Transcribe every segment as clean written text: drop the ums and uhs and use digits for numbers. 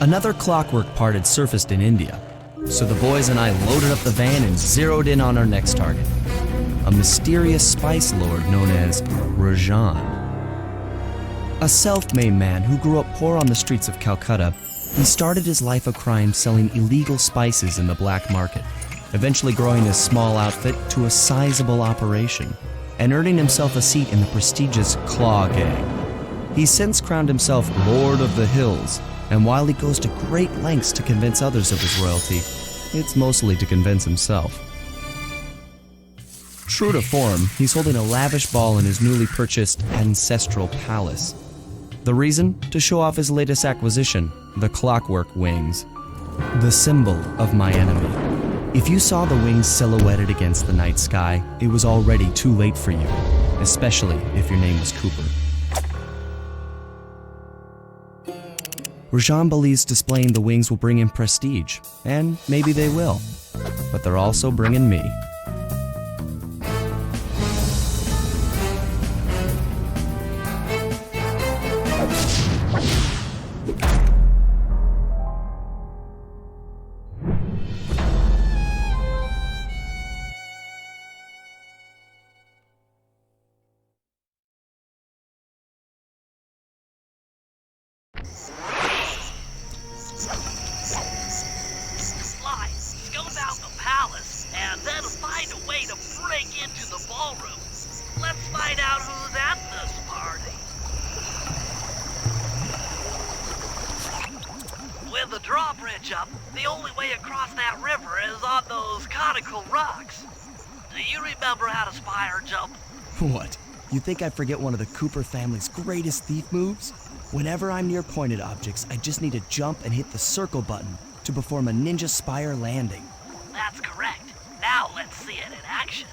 Another clockwork part had surfaced in India, so the boys and I loaded up the van and zeroed in on our next target, a mysterious spice lord known as Rajan. A self-made man who grew up poor on the streets of Calcutta, he started his life of crime selling illegal spices in the black market, eventually growing his small outfit to a sizable operation and earning himself a seat in the prestigious Claw Gang. He's since crowned himself Lord of the Hills, and while he goes to great lengths to convince others of his royalty, it's mostly to convince himself. True to form, he's holding a lavish ball in his newly purchased ancestral palace. The reason? To show off his latest acquisition, the clockwork wings, the symbol of my enemy. If you saw the wings silhouetted against the night sky, it was already too late for you, especially if your name was Cooper. Rajan believes displaying the wings will bring him prestige, and maybe they will, but they're also bringing me. And then find a way to break into the ballroom. Let's find out who's at this party. With the drawbridge up, the only way across that river is on those conical rocks. Do you remember how to spy or jump? What? You think I forget one of the Cooper family's greatest thief moves? Whenever I'm near pointed objects, I just need to jump and hit the circle button to perform a ninja spire landing. That's correct. Now let's see it in action.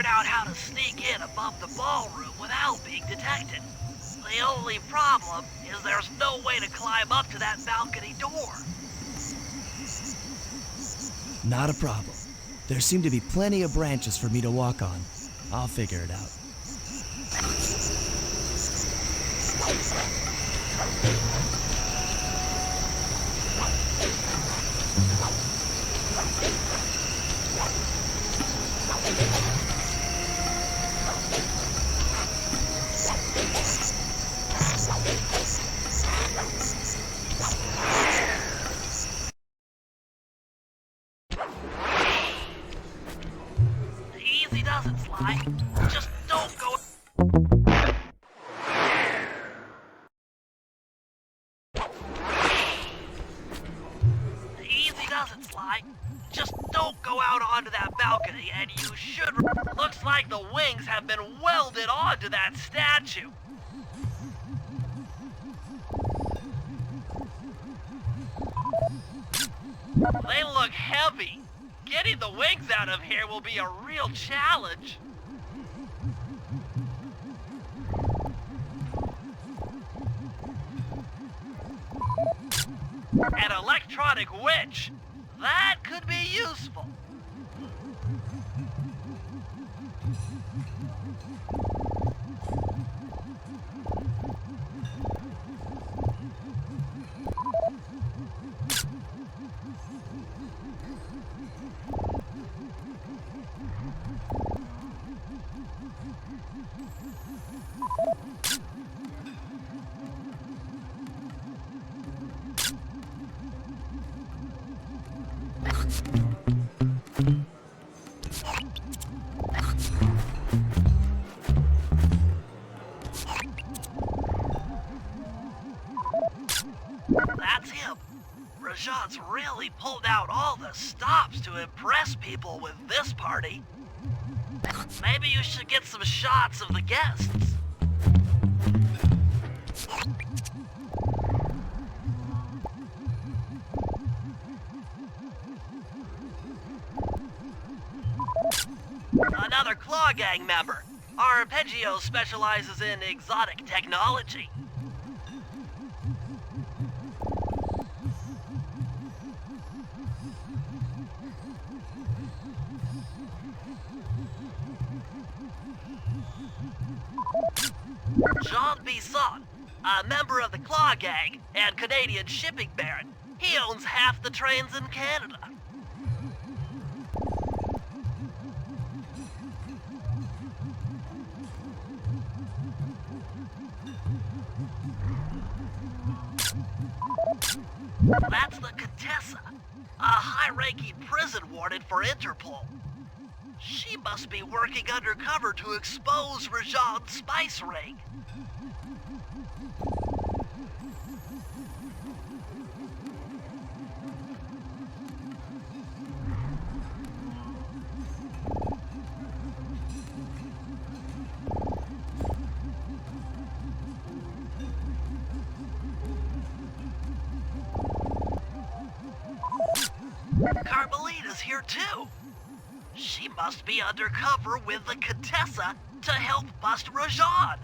Out how to sneak in above the ballroom without being detected. The only problem is there's no way to climb up to that balcony door. Not a problem. There seem to be plenty of branches for me to walk on. I'll figure it out. Easy does it, Sly. Just don't go... Easy does it, Sly. Just don't go out onto that balcony and you should... Looks like the wings have been welded onto that statue. They look heavy. Getting the wings out of here will be a real challenge. An electronic witch. That could be useful. That's him. Rajan's really pulled out all the stops to impress people with this party. Maybe you should get some shots of the guests. Another Claw Gang member. Arpeggio specializes in exotic technology. Jean Bisson, a member of the Claw Gang and Canadian shipping baron. He owns half the trains in Canada. That's the Contessa, a high-ranking prison warden for Interpol. She must be working undercover to expose Rajan's spice ring. Carmelita's here too. She must be undercover with the Contessa to help bust Rajan.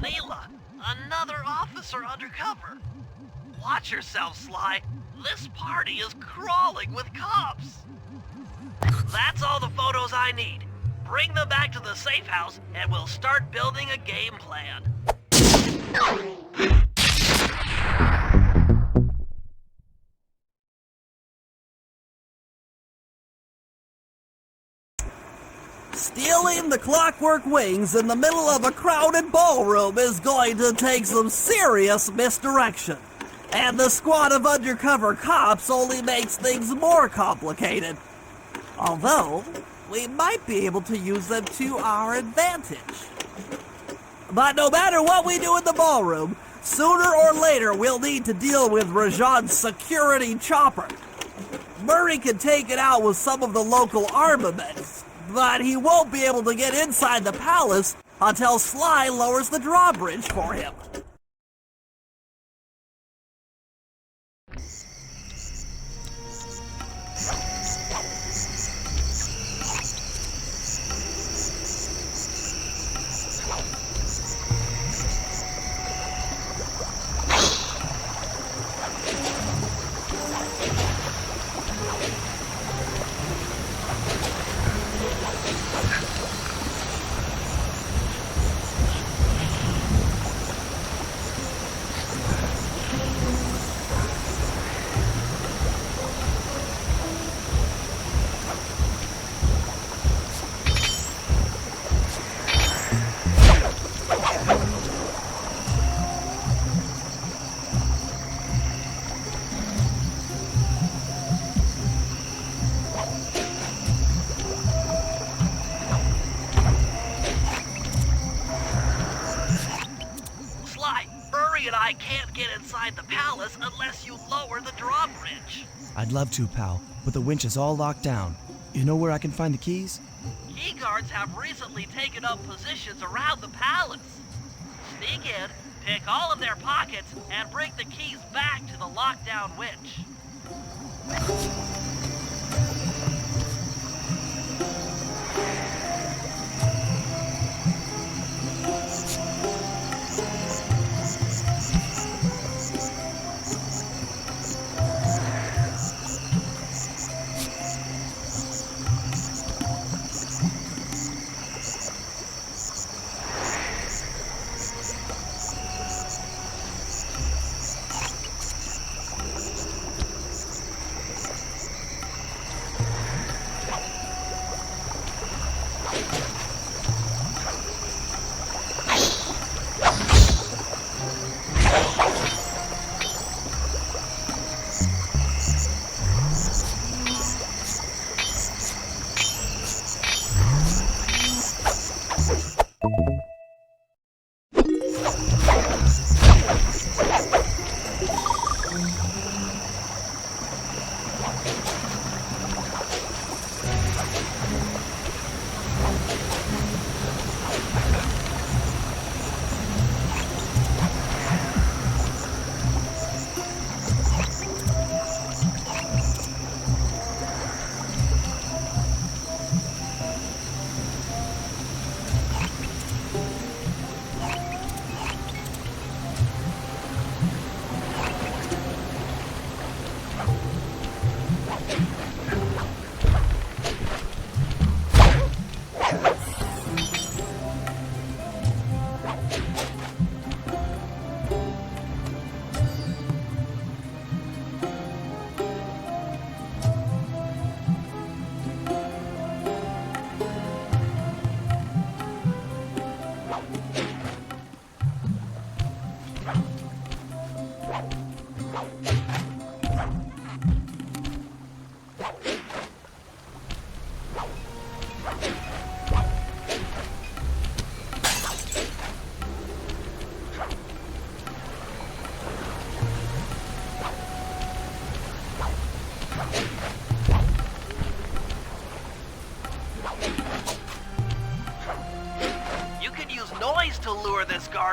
Leela, another officer undercover. Watch yourself, Sly. This party is crawling with cops. That's all the photos I need. Bring them back to the safe house and we'll start building a game plan. Stealing the Clockwork Wings in the middle of a crowded ballroom is going to take some serious misdirection. And the squad of undercover cops only makes things more complicated. Although, we might be able to use them to our advantage. But no matter what we do in the ballroom, sooner or later we'll need to deal with Rajan's security chopper. Murray can take it out with some of the local armaments, but he won't be able to get inside the palace until Sly lowers the drawbridge for him. And I can't get inside the palace unless you lower the drawbridge. I'd love to, pal, but the winch is all locked down. You know where I can find the keys? Key guards have recently taken up positions around the palace. Sneak in, pick all of their pockets, and bring the keys back to the lockdown winch.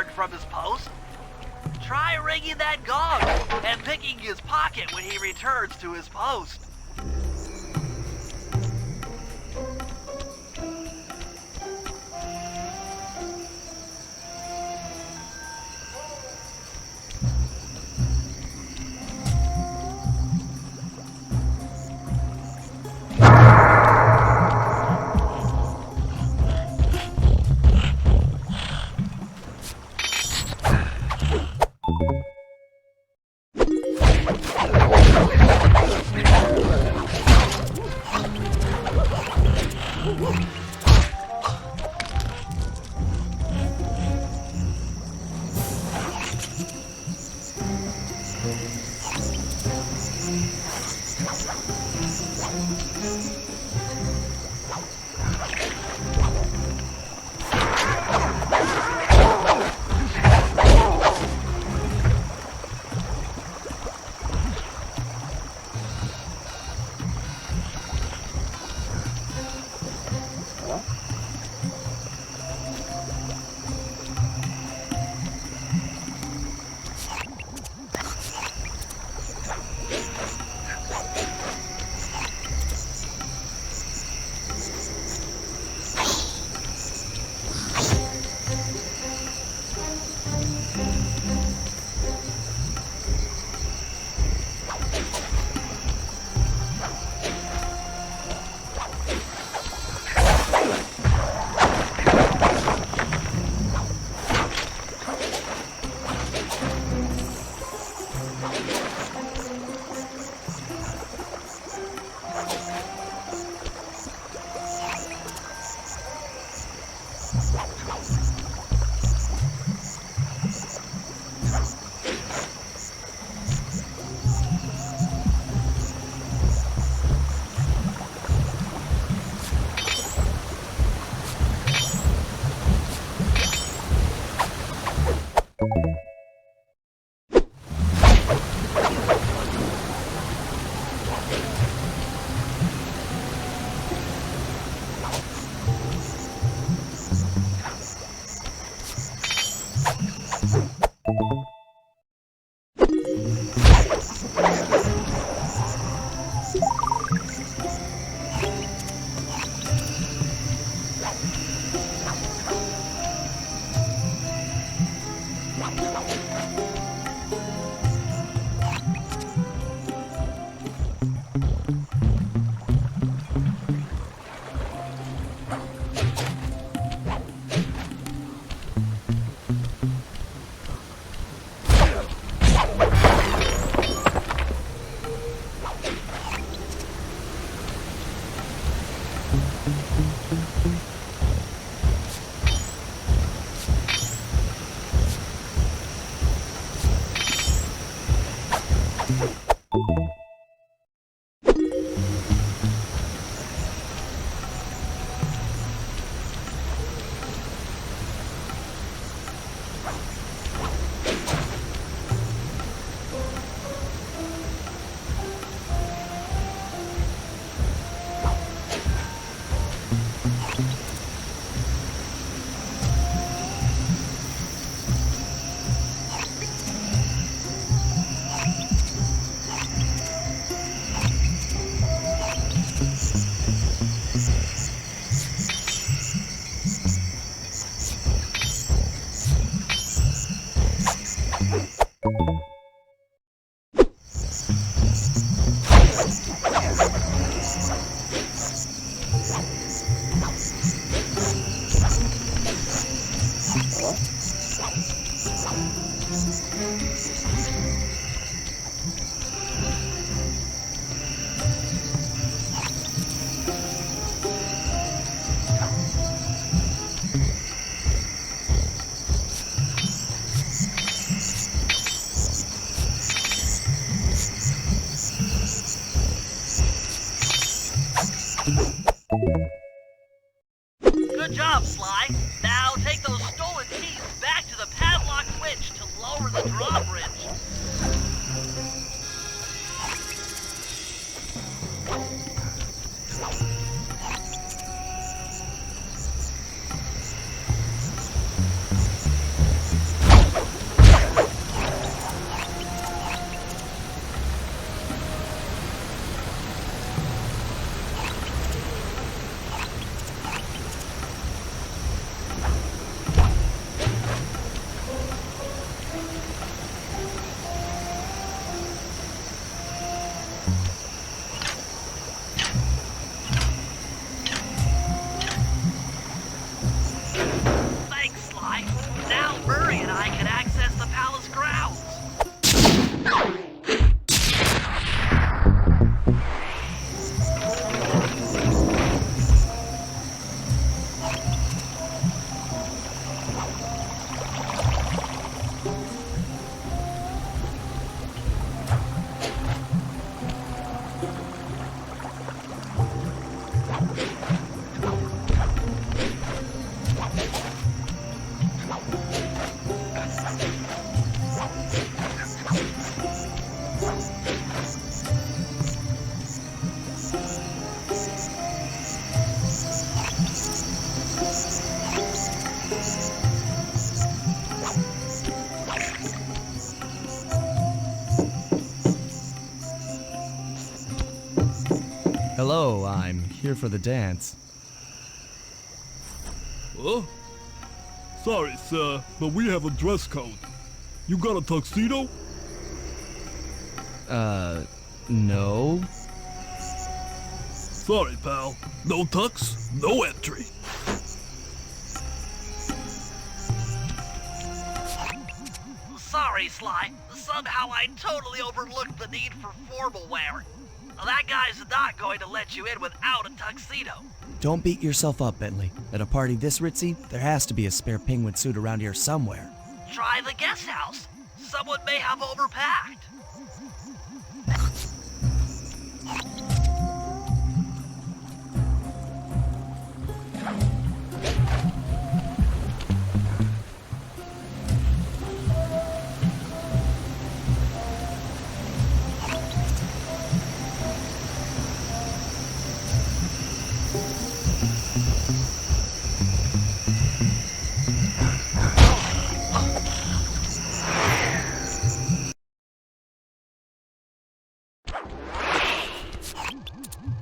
guard from his post. Try ringing that gong and picking his pocket when he returns to his post. Good job, Sly. Now take those stolen keys back to the padlock winch to lower the drawbridge. Hello, I'm here for the dance. Huh? Sorry, sir, but we have a dress code. You got a tuxedo? No. Sorry, pal. No tux, no entry. Sorry, Sly. Somehow I totally overlooked the need for formal wear. That guy's not going to let you in without a tuxedo. Don't beat yourself up, Bentley. At a party this ritzy, there has to be a spare penguin suit around here somewhere. Try the guest house. Someone may have overpacked.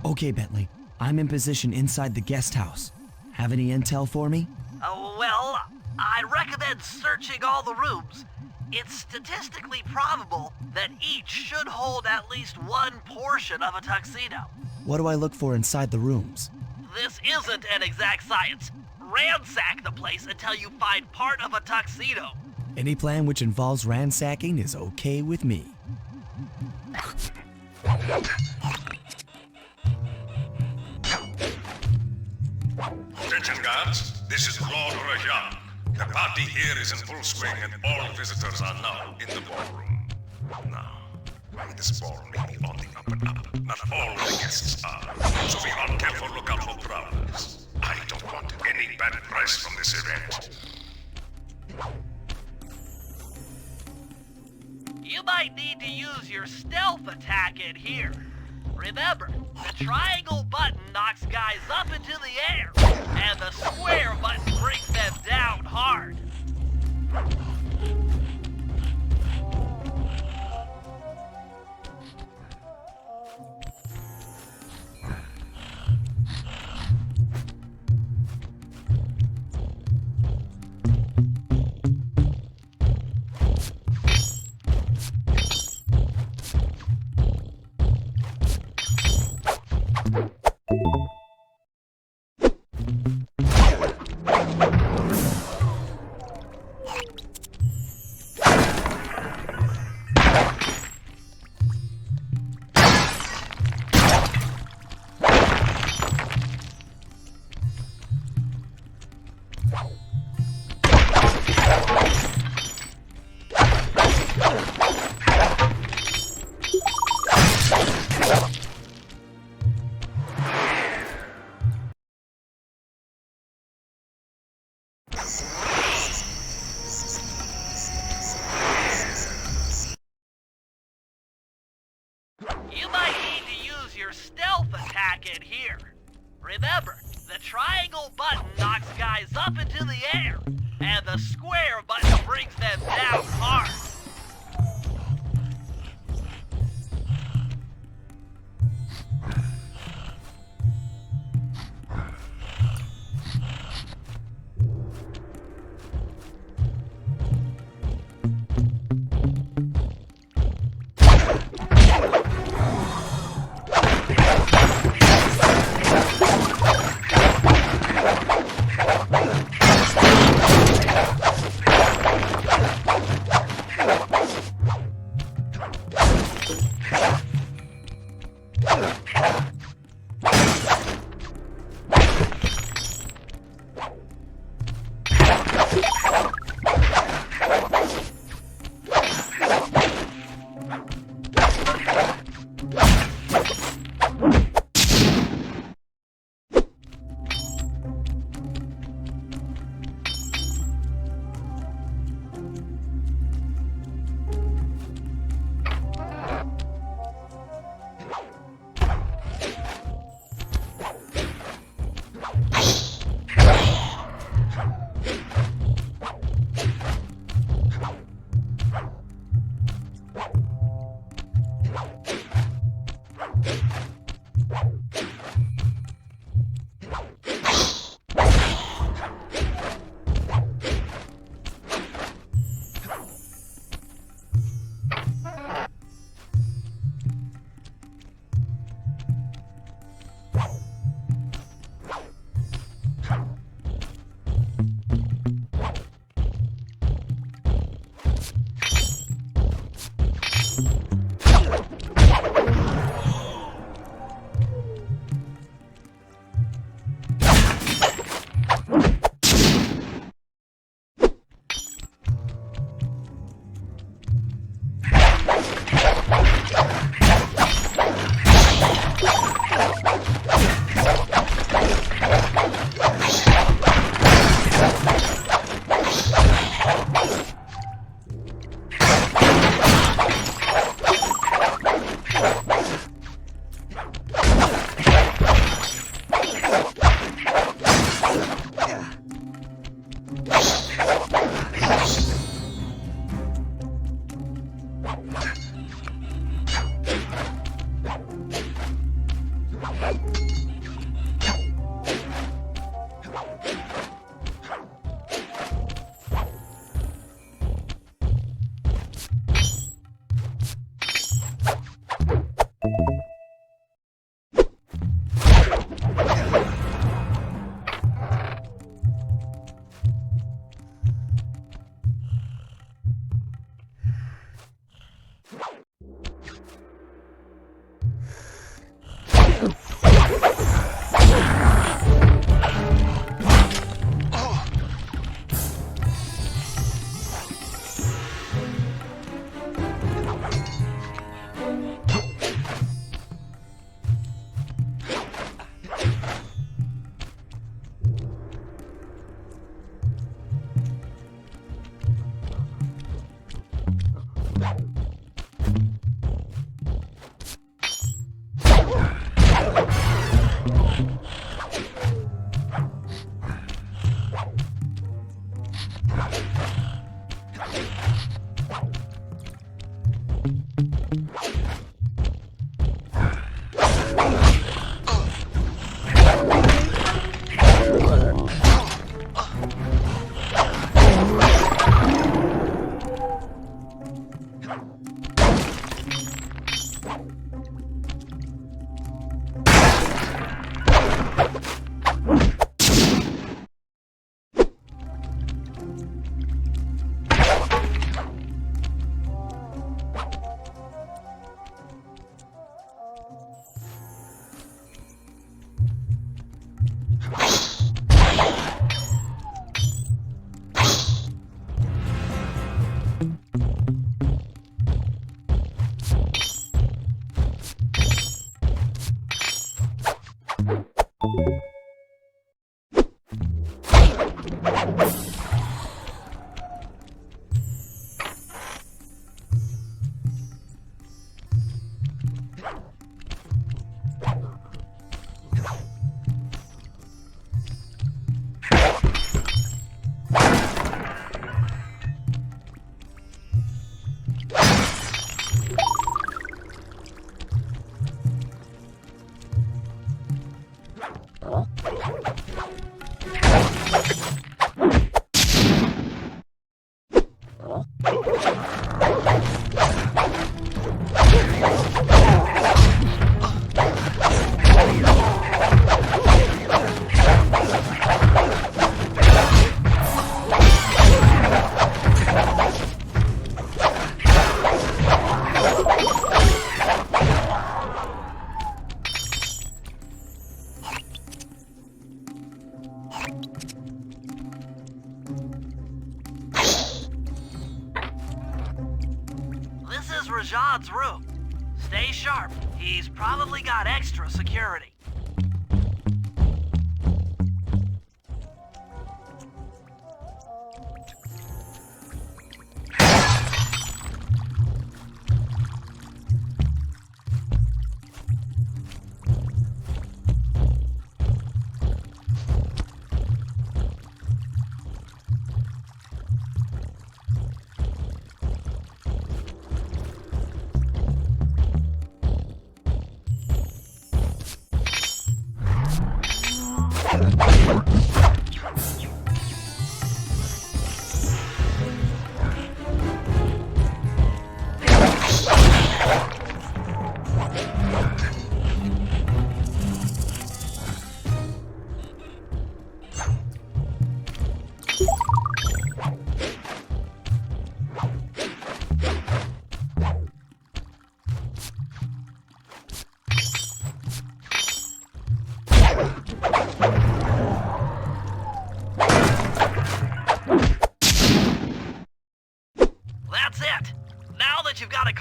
Okay, Bentley. I'm in position inside the guest house. Have any intel for me? Well, I recommend searching all the rooms. It's statistically probable that each should hold at least one portion of a tuxedo. What do I look for inside the rooms? This isn't an exact science. Ransack the place until you find part of a tuxedo. Any plan which involves ransacking is okay with me. Attention guards, this is Lord Rajan. The party here is in full swing and all visitors are now in the ballroom. Now, this ball may be on the up and up. Not all the guests are, so be on careful lookout for prowlers. I don't want any bad press from this event. You might need to use your stealth attack in here. Remember, the triangle button knocks guys up into the air, and the square button brings them down hard. You might need to use your stealth attack in here. Remember, the triangle button knocks guys up into the air, and the square button brings them down hard. Rajad's room. Stay sharp. He's probably got extra security.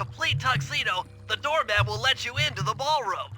complete tuxedo, the doorman will let you into the ballroom.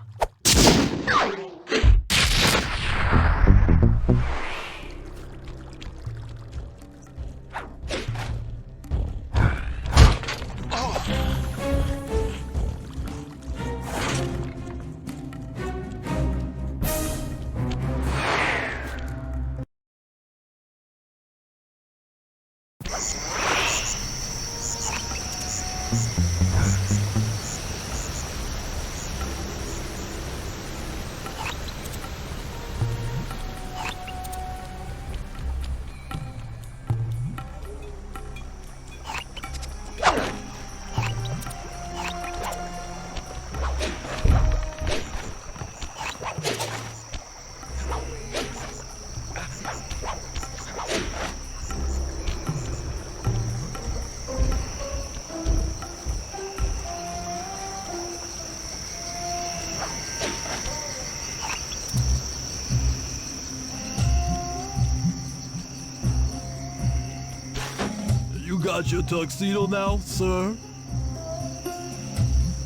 You got your tuxedo now, sir?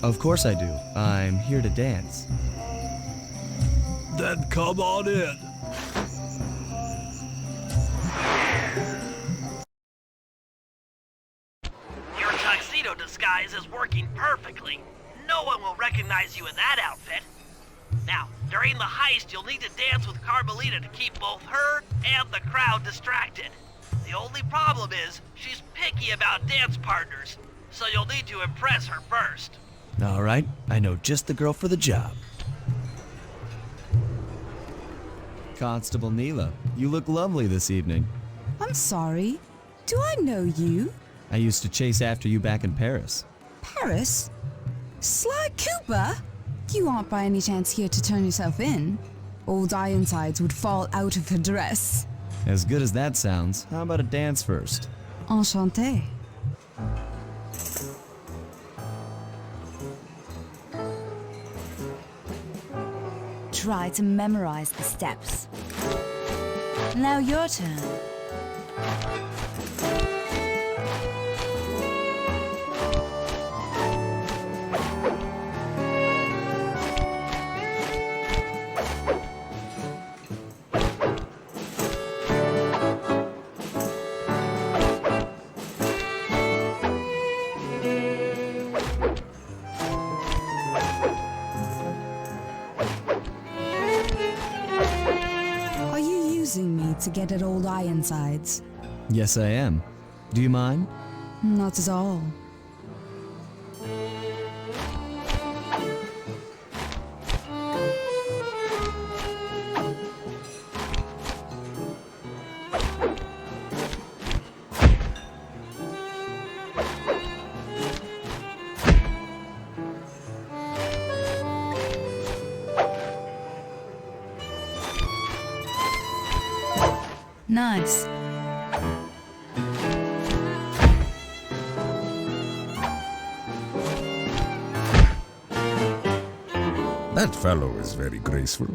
Of course I do. I'm here to dance. Then come on in. Your tuxedo disguise is working perfectly. No one will recognize you in that outfit. Now, during the heist, you'll need to dance with Carmelita to keep both her and the crowd distracted. The only problem is, she's picky about dance partners, so you'll need to impress her first. All right, I know just the girl for the job. Constable Neela, you look lovely this evening. I'm sorry. Do I know you? I used to chase after you back in Paris. Paris? Sly Cooper? You aren't by any chance here to turn yourself in? Old Ironsides would fall out of her dress. As good as that sounds, how about a dance first? Enchanté. Try to memorize the steps. Now your turn. Are you using me to get at old Ironsides? Yes, I am. Do you mind? Not at all. Nice. That fellow is very graceful.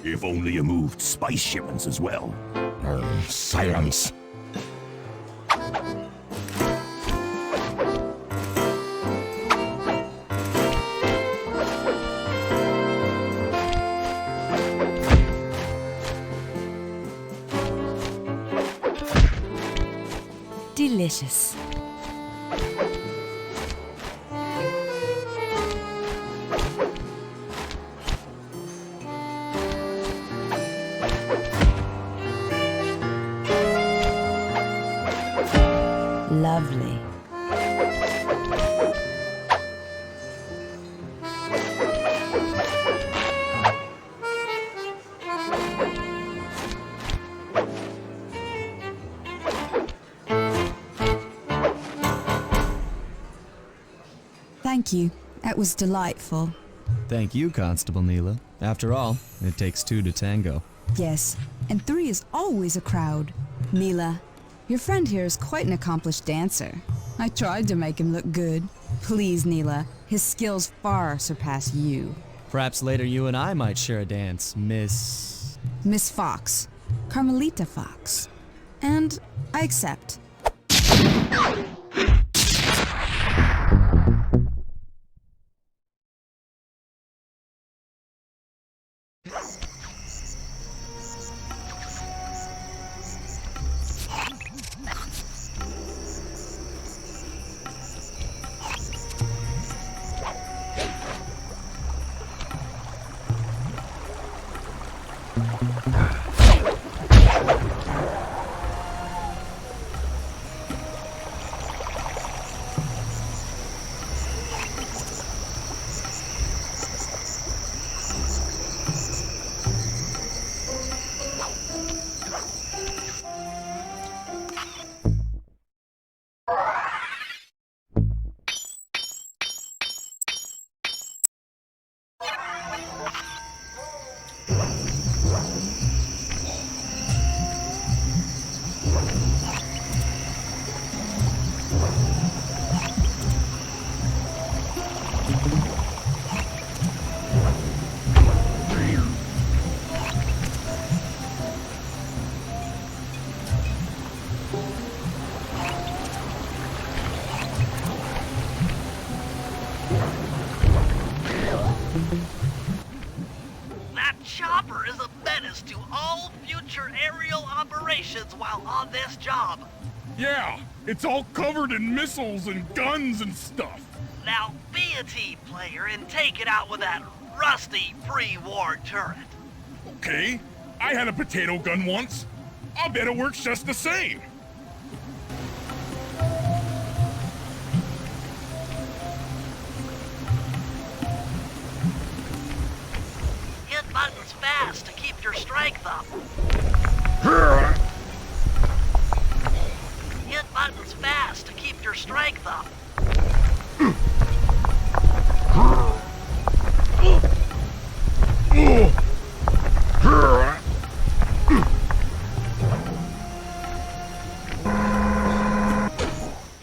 If only you moved spice shipments as well. Silence. Delicious. Lovely. Thank you. That was delightful. Thank you, Constable Neela. After all, it takes two to tango. Yes, and 3 is always a crowd. Neela, your friend here is quite an accomplished dancer. I tried to make him look good. Please, Neela, his skills far surpass you. Perhaps later you and I might share a dance, Miss... Miss Fox. Carmelita Fox. And I accept. That chopper is a menace to all future aerial operations while on this job. Yeah, it's all covered in missiles and guns and stuff. Now be a team player and take it out with that rusty pre-war turret. Okay, I had a potato gun once. I'll bet it works just the same. Hit buttons fast to keep your strength up. Hit buttons fast to keep your strength up.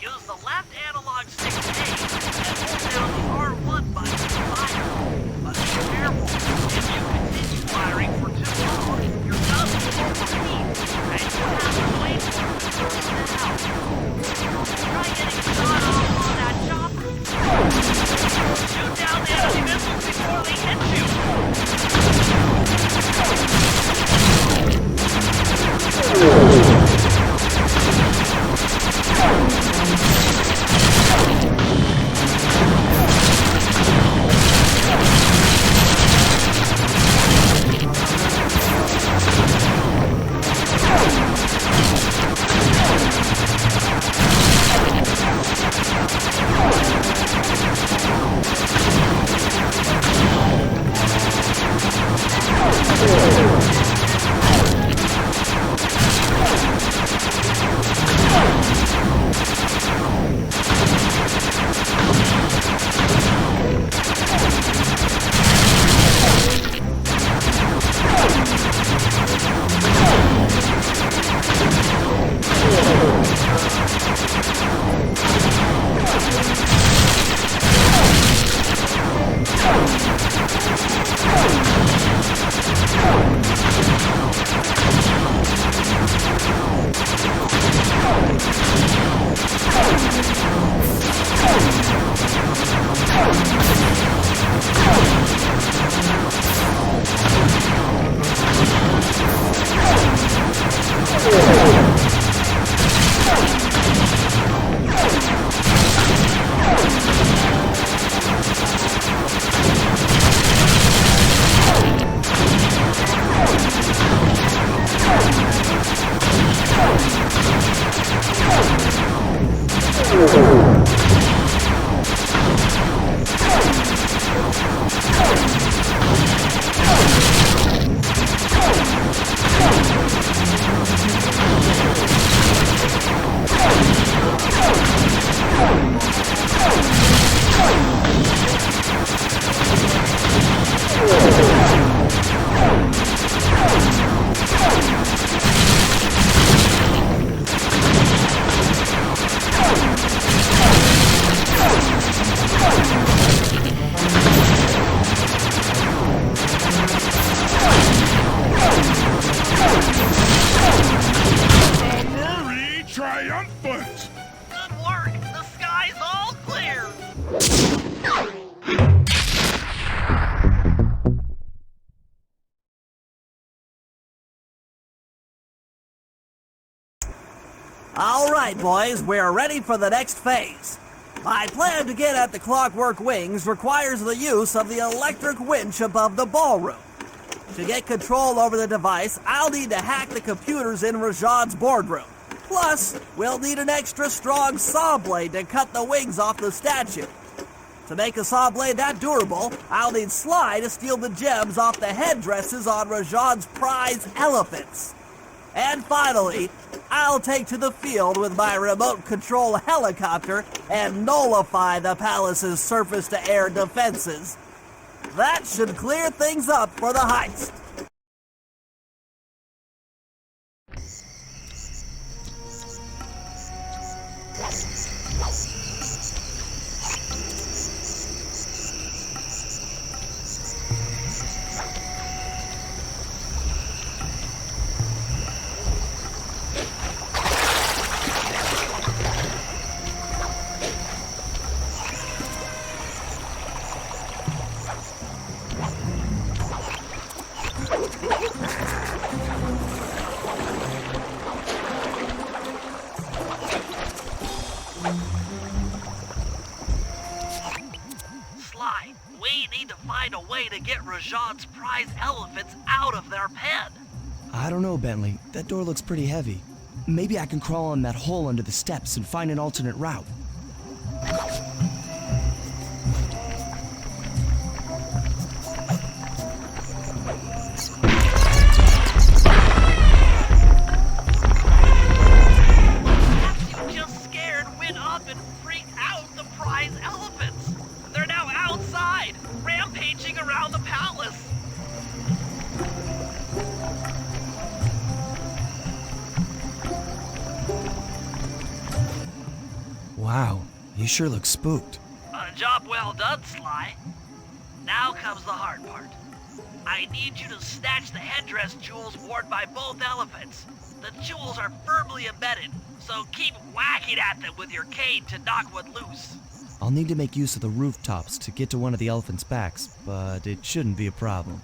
Use the left analog stick to aim and hold down the R1 button to fire. But be careful, if you continue firing for too long, your gun will overheat, and you'll have to wait for it to cool down. Try getting a shot off on that chopper. Shoot down the enemy missiles before they hit you. Triumphant! Good work! The sky's all clear! All right, boys, we're ready for the next phase. My plan to get at the Clockwork Wings requires the use of the electric winch above the ballroom. To get control over the device, I'll need to hack the computers in Rajan's boardroom. Plus, we'll need an extra strong saw blade to cut the wings off the statue. To make a saw blade that durable, I'll need Sly to steal the gems off the headdresses on Rajan's prize elephants. And finally, I'll take to the field with my remote control helicopter and nullify the palace's surface-to-air defenses. That should clear things up for the heist. Sly, we need to find a way to get Rajan's prize elephants out of their pen. I don't know, Bentley. That door looks pretty heavy. Maybe I can crawl on that hole under the steps and find an alternate route. You just scared, went up, and freaked out the prize elephants. They're now outside, rampaging around the palace. Wow, you sure look spooked. A job well done, Sly. Now comes the hard part. I need you to snatch the headdress jewels worn by both elephants. The jewels are firmly embedded, so keep whacking at them with your cane to knock one loose. I'll need to make use of the rooftops to get to one of the elephants' backs, but it shouldn't be a problem.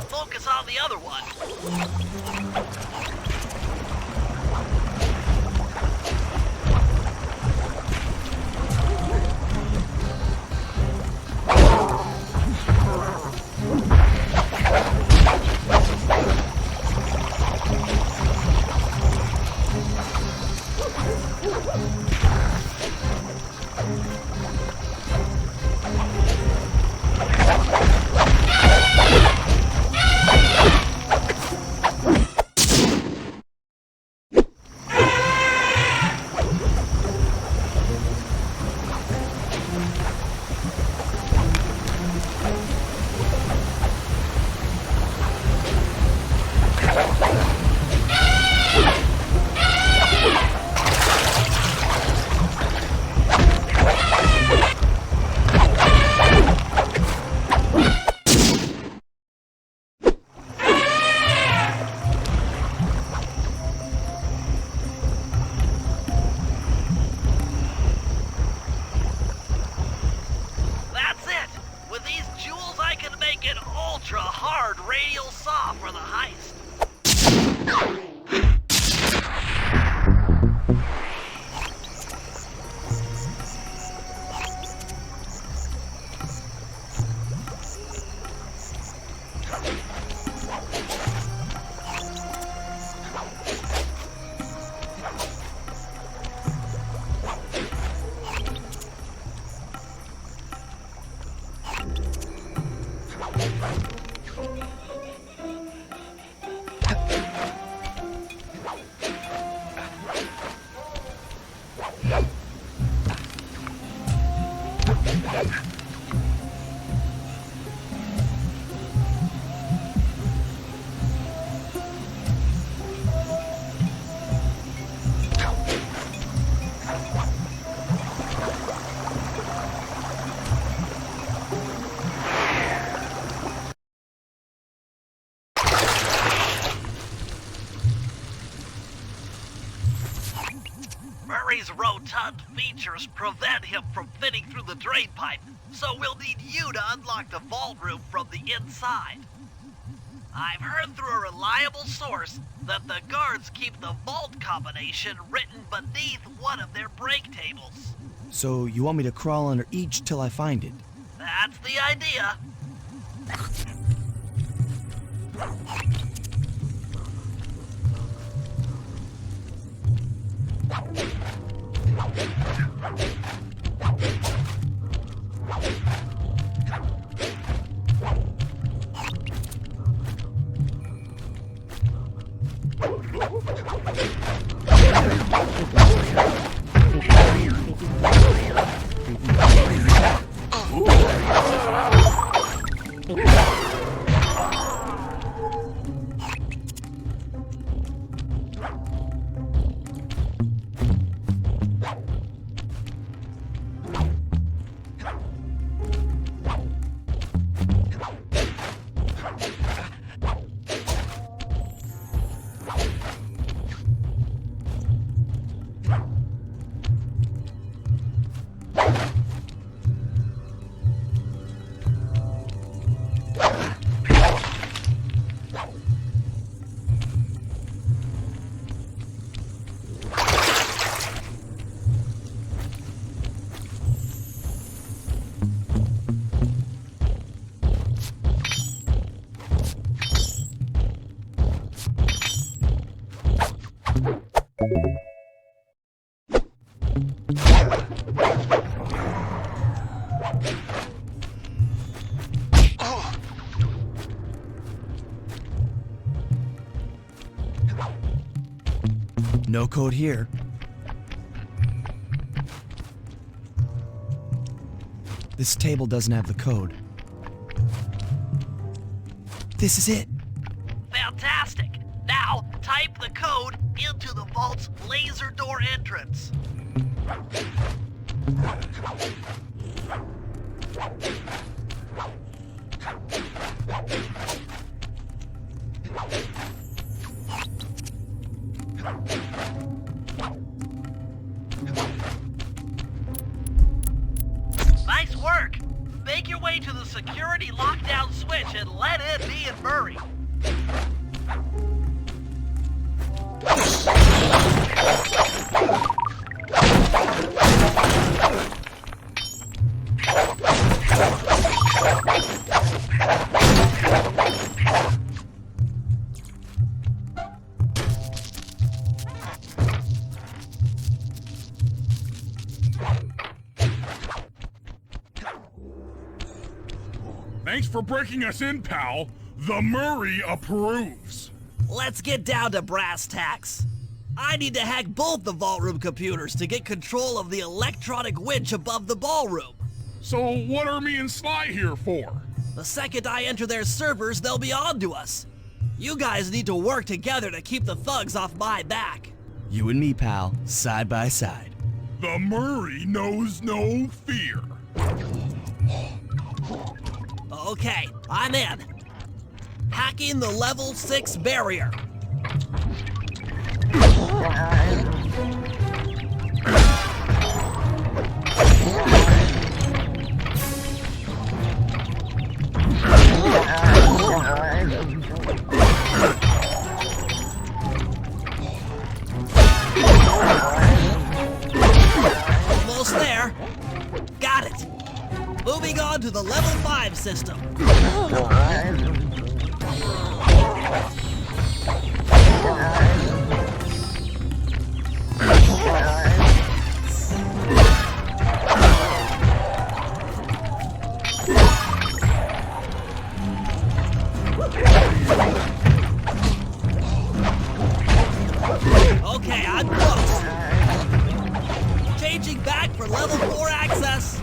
I'll focus on the other one. Ultra-hard radial saw for the heist. Murray's rotund features prevent him from fitting through the drain pipe, so we'll need you to unlock the vault room from the inside. I've heard through a reliable source that the guards keep the vault combination written beneath one of their break tables. So you want me to crawl under each till I find it? That's the idea. No code here. This table doesn't have the code. This is it. Fantastic! Now, type the code into the vault's laser door entrance. Nice work! Make your way to the security lockdown switch and let in me and Murray. for breaking us in, pal. The Murray approves. Let's get down to brass tacks. I need to hack both the vault room computers to get control of the electronic winch above the ballroom. So what are me and Sly here for? The second I enter their servers, they'll be on to us. You guys need to work together to keep the thugs off my back. You and me, pal, side by side. The Murray knows no fear. Okay, I'm in. Hacking the level 6 barrier. Almost there. Got it. Moving on to the level 5 system. Okay, I'm close. Changing back for level 4 access.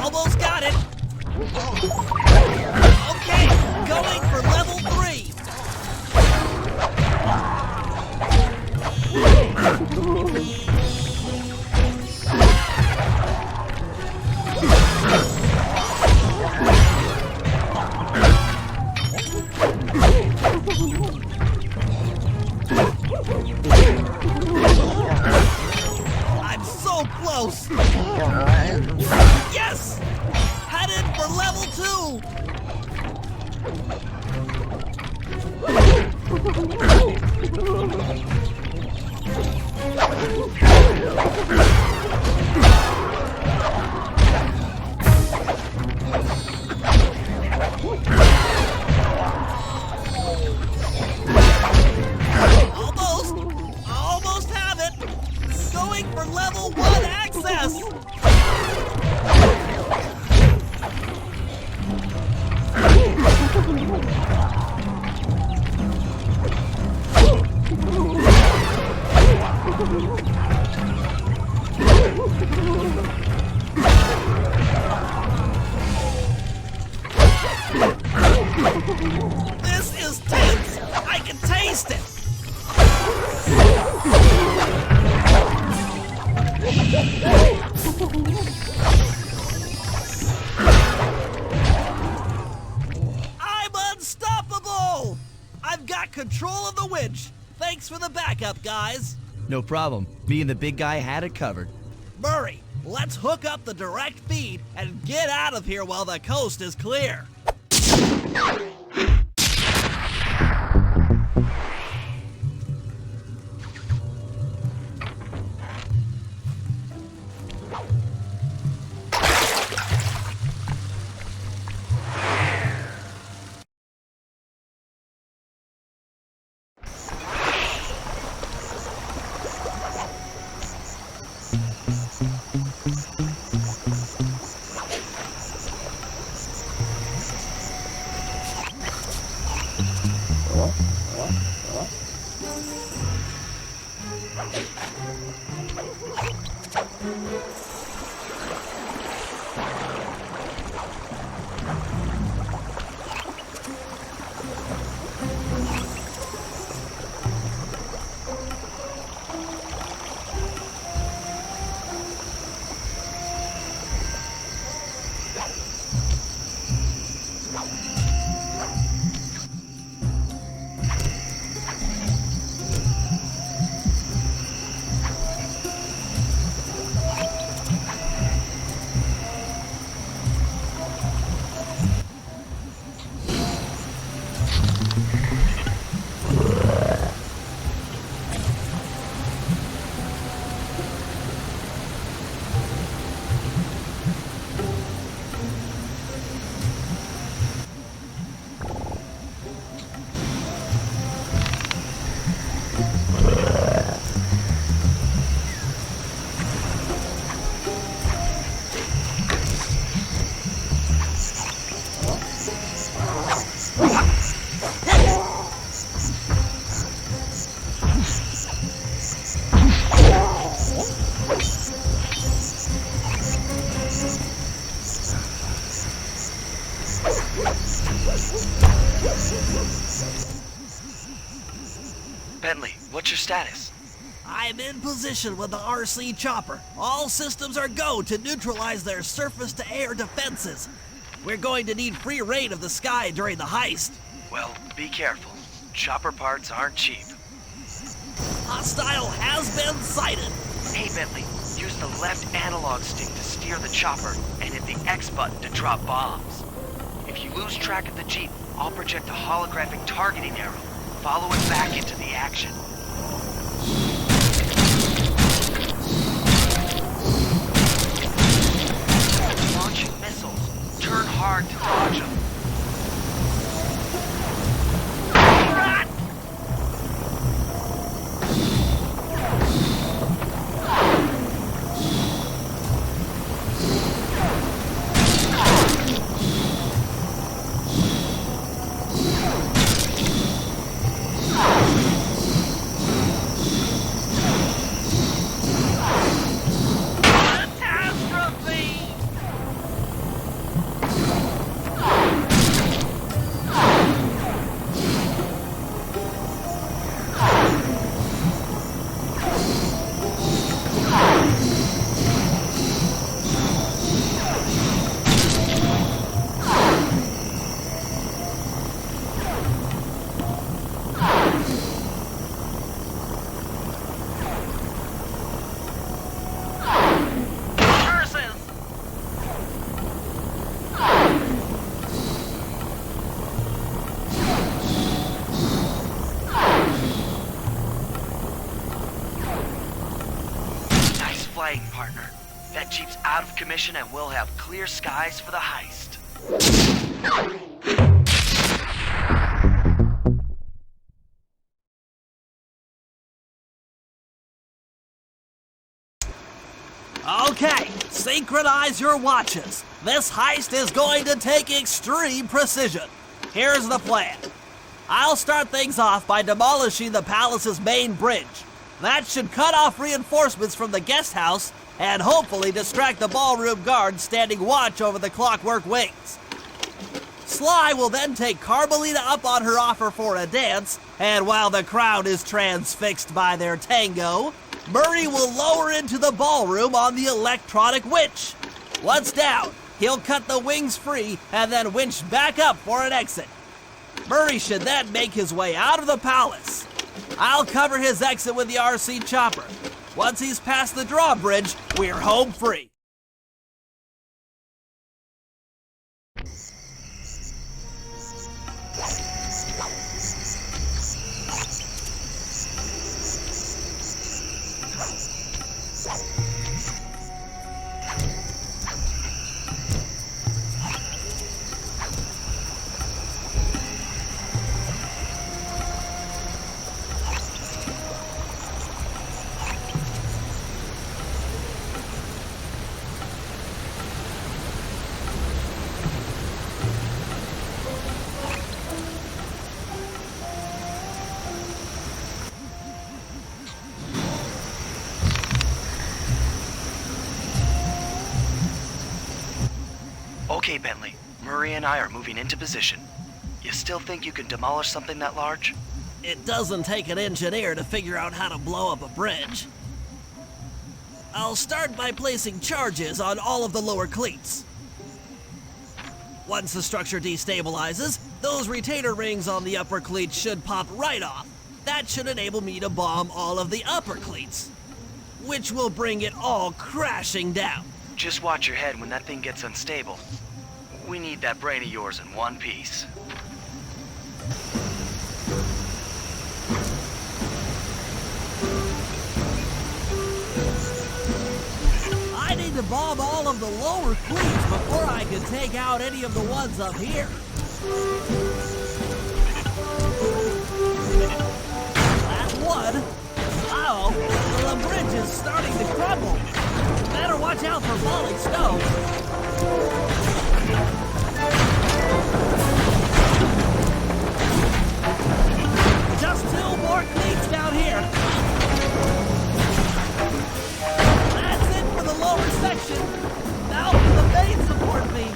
Almost got it. Okay, going for level 3. I'm so close. Yes! Headed for level 2. Almost have it. Going for level 1 access. This is tense. I can taste it. I'm unstoppable! I've got control of the winch. Thanks for the backup, guys. No problem. Me and the big guy had it covered. Murray, let's hook up the direct feed and get out of here while the coast is clear. Bentley, what's your status? I'm in position with the RC chopper. All systems are go to neutralize their surface-to-air defenses. We're going to need free reign of the sky during the heist. Well, be careful. Chopper parts aren't cheap. Hostile has been sighted. Hey, Bentley, use the left analog stick to steer the chopper and hit the X button to drop bombs. If you lose track of the Jeep, I'll project a holographic targeting arrow. Follow it back into the action. Launching missiles. Turn hard to dodge them. Partner. That Jeep's out of commission and we'll have clear skies for the heist. Okay, synchronize your watches. This heist is going to take extreme precision. Here's the plan. I'll start things off by demolishing the palace's main bridge. That should cut off reinforcements from the guest house and hopefully distract the ballroom guards standing watch over the Clockwork Wings. Sly will then take Carmelita up on her offer for a dance, and while the crowd is transfixed by their tango, Murray will lower into the ballroom on the electronic winch. Once down, he'll cut the wings free and then winch back up for an exit. Murray should then make his way out of the palace. I'll cover his exit with the RC chopper. Once he's past the drawbridge, we're home free. Okay, Bentley. Murray and I are moving into position. You still think you can demolish something that large? It doesn't take an engineer to figure out how to blow up a bridge. I'll start by placing charges on all of the lower cleats. Once the structure destabilizes, those retainer rings on the upper cleats should pop right off. That should enable me to bomb all of the upper cleats, which will bring it all crashing down. Just watch your head when that thing gets unstable. We need that brain of yours in one piece. I need to bomb all of the lower cleats before I can take out any of the ones up here. That's one. Uh-oh, the bridge is starting to crumble. Better watch out for falling snow. Just two more cleats down here. That's it for the lower section. Now for the main support beam.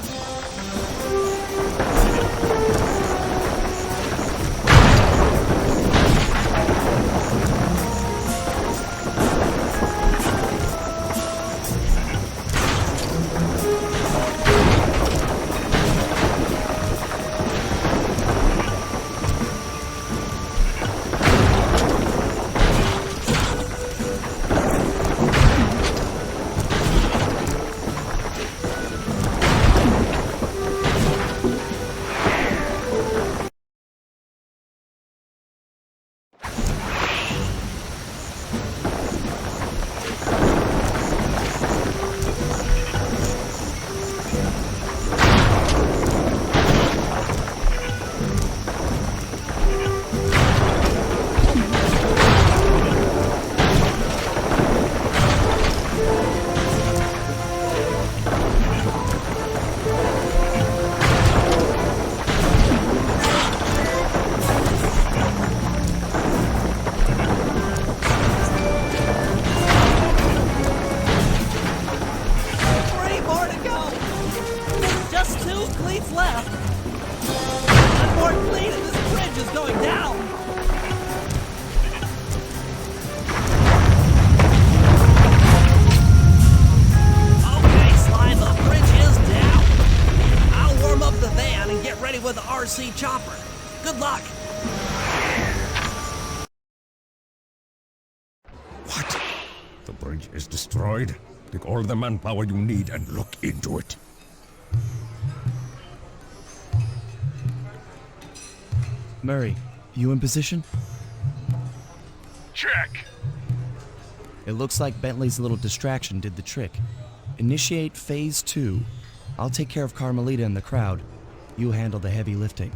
Just 2 cleats left. One more cleat and this bridge is going down. Okay, Sly, the bridge is down. I'll warm up the van and get ready with the RC chopper. Good luck. What? The bridge is destroyed? Take all the manpower you need and look into it. Murray, you in position? Check. It looks like Bentley's little distraction did the trick. Initiate phase 2. I'll take care of Carmelita and the crowd. You handle the heavy lifting.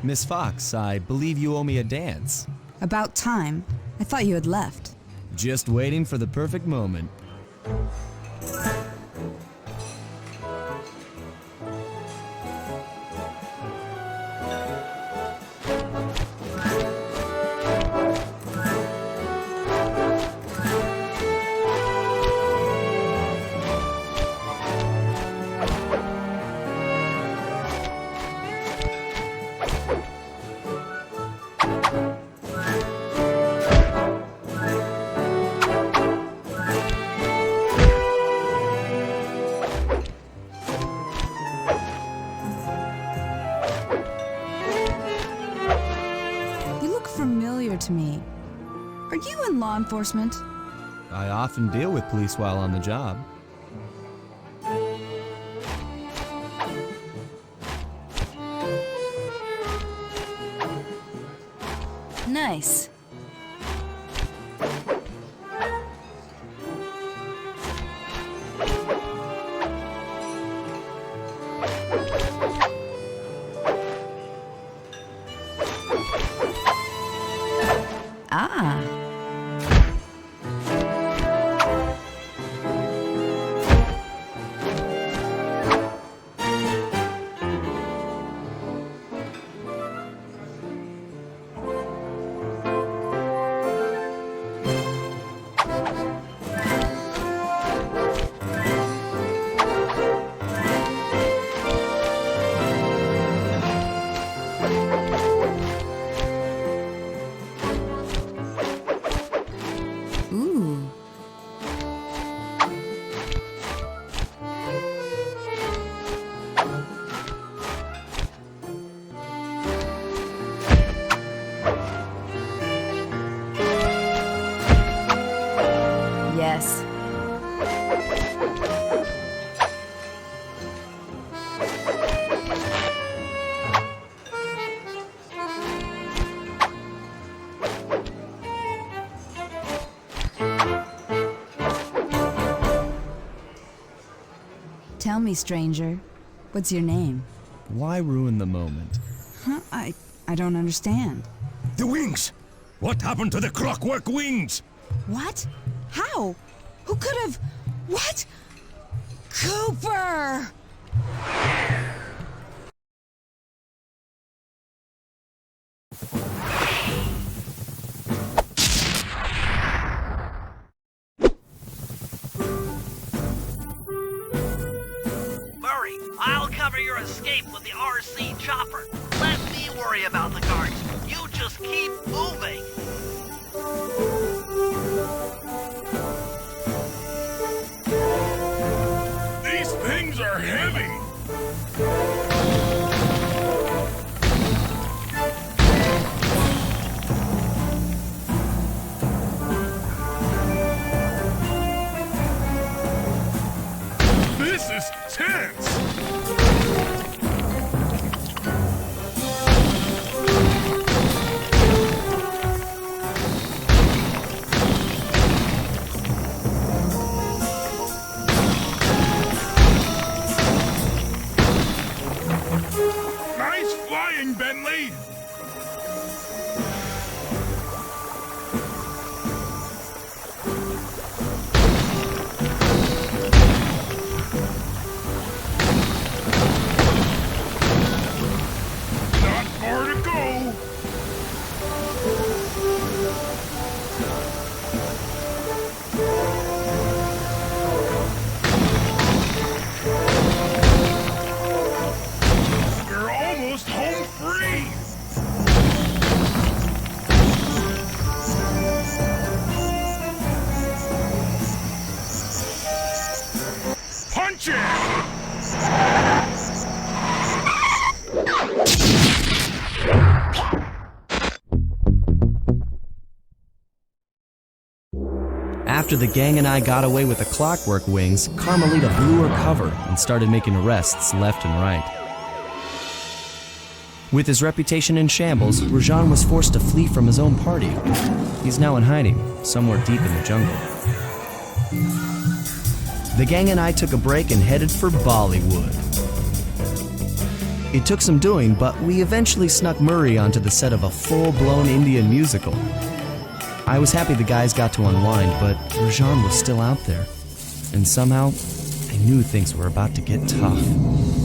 Miss Fox, I believe you owe me a dance. About time. I thought you had left. Just waiting for the perfect moment. Familiar to me. Are you in law enforcement? I often deal with police while on the job. Nice. Ah. Ooh. Yes. Tell me, stranger, what's your name? Why ruin the moment? Huh? I don't understand. The wings! What happened to the clockwork wings? What? How? Who could have... What? Cooper! Murray, I'll cover your escape with the RC chopper. Let me worry about the guards. You just keep moving. These things are heavy. This is tense. After the gang and I got away with the Clockwork Wings, Carmelita blew her cover and started making arrests left and right. With his reputation in shambles, Rajan was forced to flee from his own party. He's now in hiding, somewhere deep in the jungle. The gang and I took a break and headed for Bollywood. It took some doing, but we eventually snuck Murray onto the set of a full-blown Indian musical. I was happy the guys got to unwind, but Rajan was still out there. And somehow, I knew things were about to get tough.